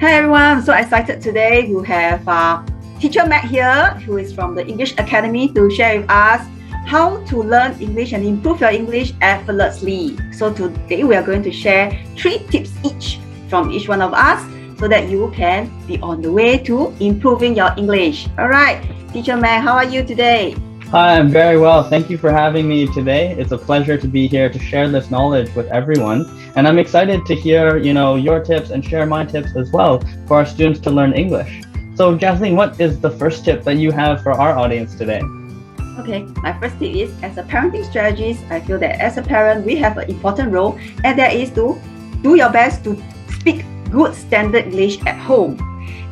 Hi everyone, I'm so excited today to have teacher Matt here, who is from the English Academy, to share with us how to learn English and improve your English effortlessly. So today we are going to share 3 tips each from each one of us so that you can be on the way to improving your English. Alright, teacher Matt, how are you today? Hi, I'm very well. Thank you for having me today. It's a pleasure to be here to share this knowledge with everyone. And I'm excited to hear, your tips and share my tips as well for our students to learn English. So Jasline, what is the first tip that you have for our audience today? Okay, my first tip is, as a parenting strategist, I feel that as a parent, we have an important role, and that is to do your best to speak good standard English at home.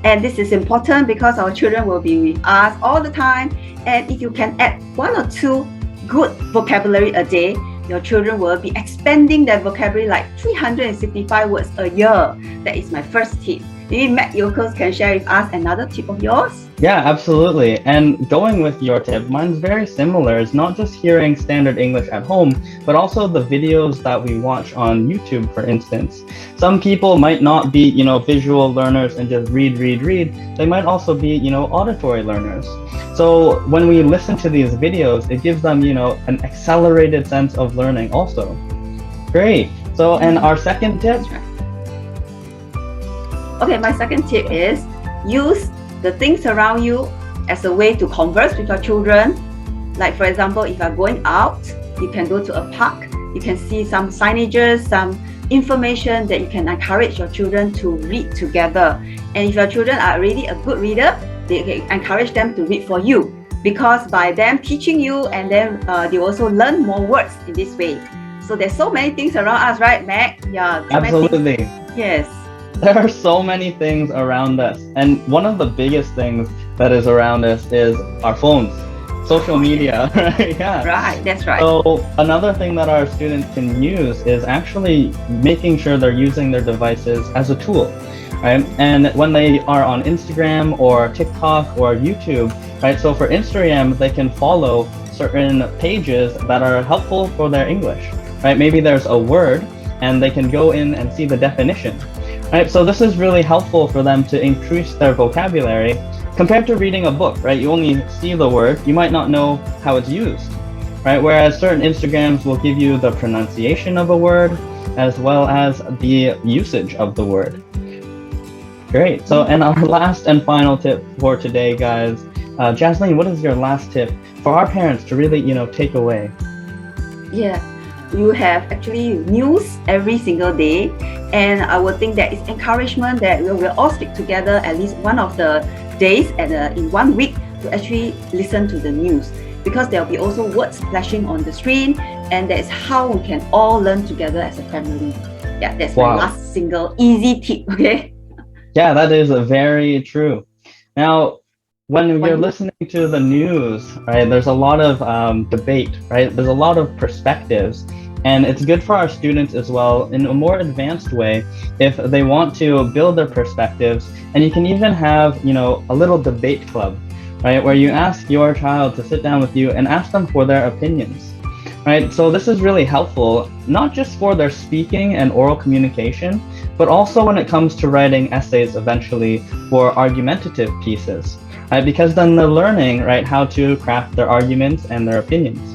And this is important because our children will be with us all the time. And if you can add 1 or 2 good vocabulary a day, your children will be expanding their vocabulary like 365 words a year. That is my first tip. Maybe Matt Yokos can share with us another tip of yours? Yeah, absolutely. And going with your tip, mine's very similar. It's not just hearing standard English at home, but also the videos that we watch on YouTube, for instance. Some people might not be, visual learners and just read. They might also be, auditory learners. So when we listen to these videos, it gives them, an accelerated sense of learning also. Great. So, and our second tip? Okay, my second tip is use the things around you as a way to converse with your children. Like for example, if you're going out, you can go to a park, you can see some signages, some information that you can encourage your children to read together. And if your children are already a good reader, they can encourage them to read for you, because by them teaching you, and then they also learn more words in this way. So there's so many things around us, right, Mac? Yeah, absolutely. Yes. There are so many things around us, and one of the biggest things that is around us is our phones, social media, right? Yeah. Right, that's right. So another thing that our students can use is actually making sure they're using their devices as a tool, right? And when they are on Instagram or TikTok or YouTube, right? So for Instagram, they can follow certain pages that are helpful for their English, right? Maybe there's a word and they can go in and see the definition. Right, so this is really helpful for them to increase their vocabulary compared to reading a book, right? You only see the word, you might not know how it's used, right? Whereas certain Instagrams will give you the pronunciation of a word as well as the usage of the word. Great. So, and our last and final tip for today, guys, Jasline, what is your last tip for our parents to really, take away? Yeah, you have actually news every single day. And I would think that it's encouragement that we will all stick together at least one of the days and in 1 week to actually listen to the news, because there will be also words flashing on the screen, and that is how we can all learn together as a family. Yeah, that's my last single easy tip. Okay. Yeah, that is very true. Now, when you're listening to the news, right, there's a lot of debate, right? There's a lot of perspectives. And it's good for our students as well in a more advanced way if they want to build their perspectives. And you can even have, a little debate club, right, where you ask your child to sit down with you and ask them for their opinions, right? So this is really helpful, not just for their speaking and oral communication, but also when it comes to writing essays eventually for argumentative pieces, right? Because then they're learning, right, how to craft their arguments and their opinions.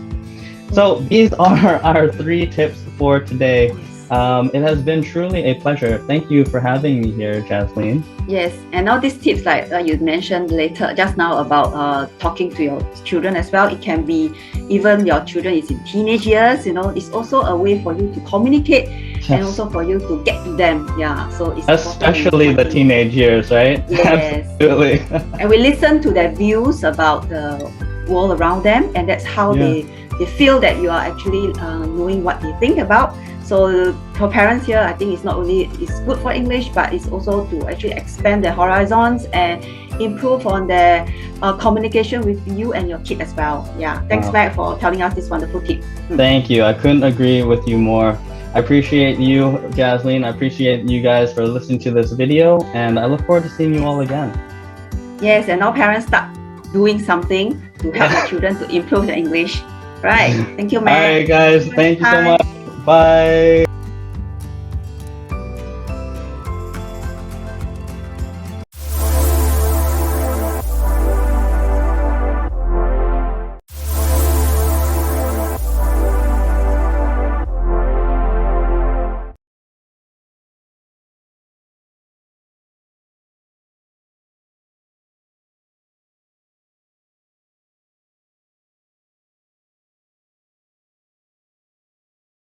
So these are our 3 tips for today. It has been truly a pleasure. Thank you for having me here, Jasline. Yes, and all these tips like you mentioned later just now about talking to your children as well. It can be even your children is in teenage years, it's also a way for you to communicate. Yes. And also for you to get to them. Yeah, so it's especially the teenage years, right? Yes. Absolutely. And we listen to their views about the world around them, and that's how they feel that you are actually knowing what they think about. So for parents here, I think it's not only it's good for English, but it's also to actually expand their horizons and improve on their communication with you and your kid as well. Yeah, thanks Matt for telling us this wonderful tip. Thank you. I couldn't agree with you more. I appreciate you, Jasline. I appreciate you guys for listening to this video, and I look forward to seeing you all again. Yes, and now parents start doing something to help their children to improve their English. Right. Thank you, Matt. All right, guys. Thank you so much. Bye.